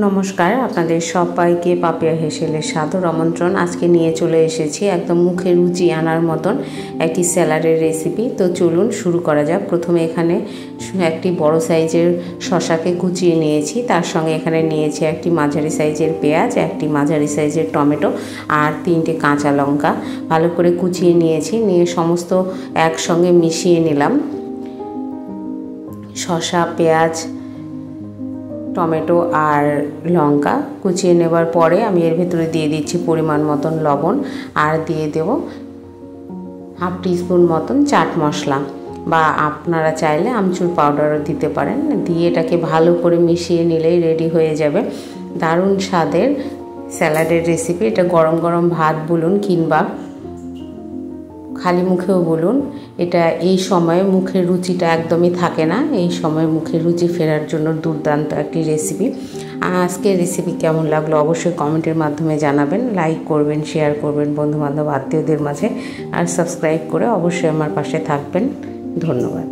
নমস্কার, আপনাদের সবাইকে পাপিয়া হেসেলের সাদর আমন্ত্রণ। আজকে নিয়ে চলে এসেছি একদম মুখে রুচি আনার মতন একটি স্যালাডের রেসিপি। তো চলুন শুরু করা যাক। প্রথমে এখানে একটি বড় সাইজের শসাকে কুচিয়ে নিয়েছি, তার সঙ্গে এখানে নিয়েছি একটি মাঝারি সাইজের পেঁয়াজ, একটি মাঝারি সাইজের টমেটো আর 3টে কাঁচা লঙ্কা ভালো করে কুচিয়ে নিয়েছি। নিয়ে সমস্ত একসঙ্গে মিশিয়ে নিলাম। শসা, পেঁয়াজ, টমেটো আর লঙ্কা কুচিয়ে নেবার পরে আমি এর ভিতরে দিয়ে দিচ্ছি পরিমাণ মতন লবণ আর দিয়ে দেব হাফ টিস্পুন মতন চাট মশলা, বা আপনারা চাইলে আমচুর পাউডারও দিতে পারেন। দিয়ে এটাকে ভালো করে মিশিয়ে নিলেই রেডি হয়ে যাবে দারুণ স্বাদের স্যালাডের রেসিপি। এটা গরম গরম ভাত বলুন কিংবা খালি মুখেও বলুন, এটা এই সময়ে মুখের রুচিটা একদমই থাকে না। এই সময় মুখের রুচি ফেরার জন্য দুর্দান্ত একটি রেসিপি। আজকের রেসিপি কেমন লাগলো অবশ্যই কমেন্টের মাধ্যমে জানাবেন। লাইক করবেন, শেয়ার করবেন বন্ধুবান্ধব আত্মীয়দের মাঝে, আর সাবস্ক্রাইব করে অবশ্যই আমার পাশে থাকবেন। ধন্যবাদ।